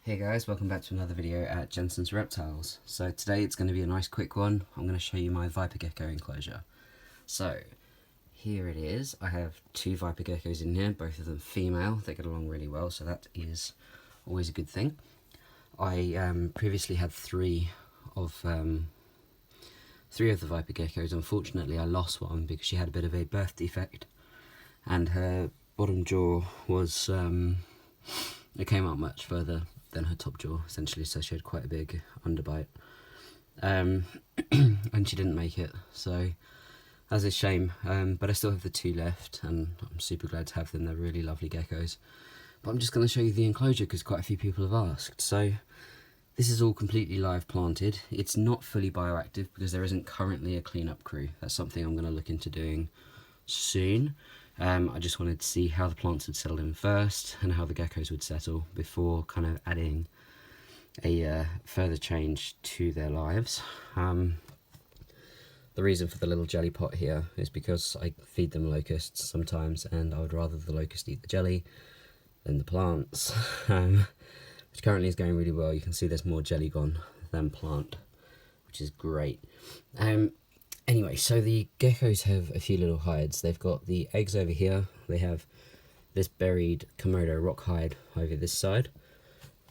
Hey guys, welcome back to another video at Jensen's Reptiles. So today it's going to be a nice quick one. I'm going to show you my Viper Gecko enclosure. So here it is. I have two Viper Geckos in here, both of them female. They get along really well, so that is always a good thing. I previously had three of the Viper Geckos. Unfortunately I lost one because she had a bit of a birth defect and her bottom jaw was it came out much further than her top jaw, essentially, so she had quite a big underbite, and she didn't make it, so that's a shame, but I still have the two left and I'm super glad to have them. They're really lovely geckos. But I'm just going to show you the enclosure because quite a few people have asked. So this is all completely live planted. It's not fully bioactive because there isn't currently a cleanup crew. That's something I'm going to look into doing soon. I just wanted to see how the plants would settle in first and how the geckos would settle before kind of adding a further change to their lives. The reason for the little jelly pot here is because I feed them locusts sometimes and I would rather the locust eat the jelly than the plants, which currently is going really well. You can see there's more jelly gone than plant, which is great. Anyway, so the geckos have a few little hides. They've got the eggs over here. They have this buried Komodo rock hide over this side,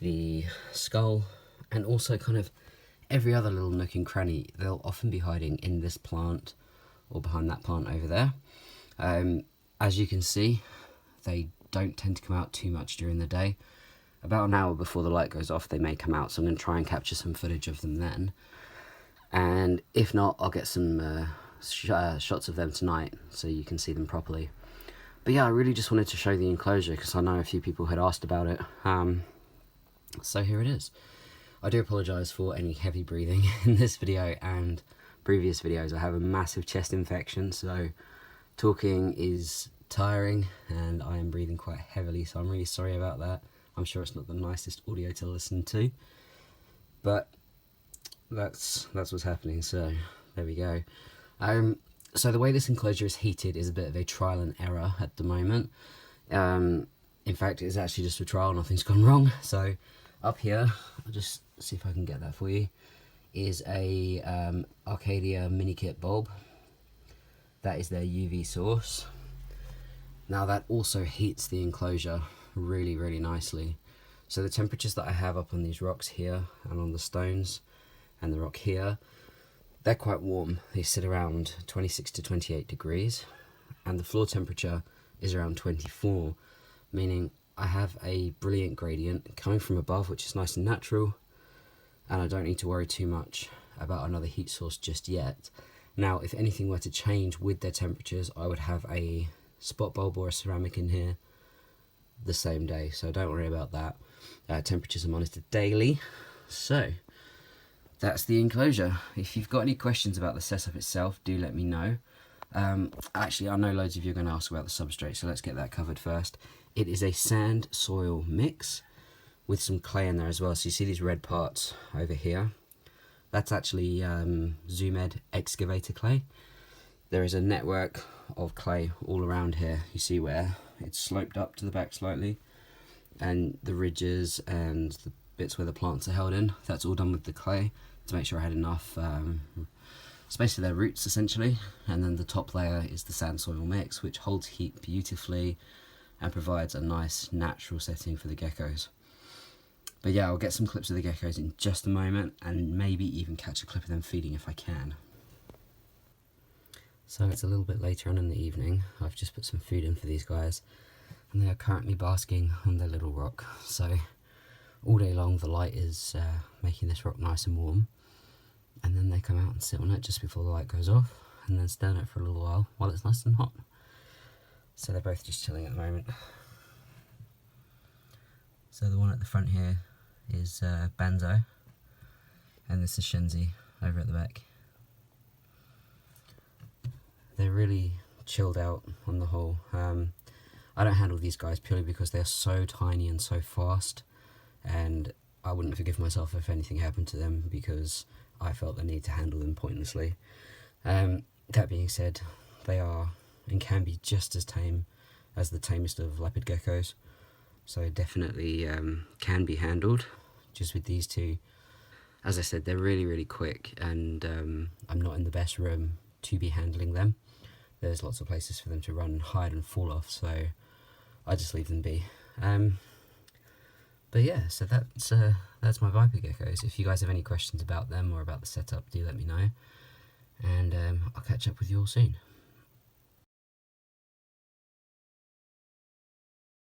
the skull, and also kind of every other little nook and cranny. They'll often be hiding in this plant or behind that plant over there. As you can see, they don't tend to come out too much during the day. About an hour before the light goes off, they may come out, so I'm going to try and capture some footage of them then. And if not, I'll get some shots of them tonight so you can see them properly. But yeah, I really just wanted to show the enclosure because I know a few people had asked about it. So here it is. I do apologise for any heavy breathing in this video and previous videos. I have a massive chest infection, so talking is tiring and I am breathing quite heavily, so I'm really sorry about that. I'm sure it's not the nicest audio to listen to, but that's what's happening, so there we go. So the way this enclosure is heated is a bit of a trial and error at the moment. In fact, it's actually just a trial, nothing's gone wrong. So up here, I'll just see if I can get that for you, is a Arcadia mini kit bulb. That is their UV source. Now that also heats the enclosure really, really nicely. So the temperatures that I have up on these rocks here and on the stones and the rock here, they're quite warm. They sit around 26 to 28 degrees and the floor temperature is around 24, meaning I have a brilliant gradient coming from above, which is nice and natural, and I don't need to worry too much about another heat source just yet. Now, if anything were to change with their temperatures, I would have a spot bulb or a ceramic in here the same day, so don't worry about that. Temperatures are monitored daily. So that's the enclosure. If you've got any questions about the setup itself, do let me know. Actually, I know loads of you are going to ask about the substrate, so let's get that covered first. It is a sand soil mix with some clay in there as well. So you see these red parts over here. That's actually Zoomed excavator clay. There is a network of clay all around here. You see where it's sloped up to the back slightly, and the ridges and the bits where the plants are held in, that's all done with the clay to make sure I had enough space for their roots essentially. And then the top layer is the sand soil mix, which holds heat beautifully and provides a nice natural setting for the geckos. But yeah, I'll get some clips of the geckos in just a moment and maybe even catch a clip of them feeding if I can. So it's a little bit later on in the evening. I've just put some food in for these guys and they are currently basking on their little rock. So all day long the light is making this rock nice and warm, and then they come out and sit on it just before the light goes off and then stay on it for a little while it's nice and hot. So they're both just chilling at the moment. So the one at the front here is Banzai, and this is Shenzi over at the back. They're really chilled out on the whole. I don't handle these guys purely because they're so tiny and so fast, and I wouldn't forgive myself if anything happened to them because I felt the need to handle them pointlessly. That being said, they are and can be just as tame as the tamest of leopard geckos, so definitely can be handled. just with these two. As I said, they're really quick, and I'm not in the best room to be handling them. There's lots of places for them to run, hide and fall off, so I just leave them be. But yeah, so that's my Viper geckos. If you guys have any questions about them or about the setup, do let me know, and I'll catch up with you all soon.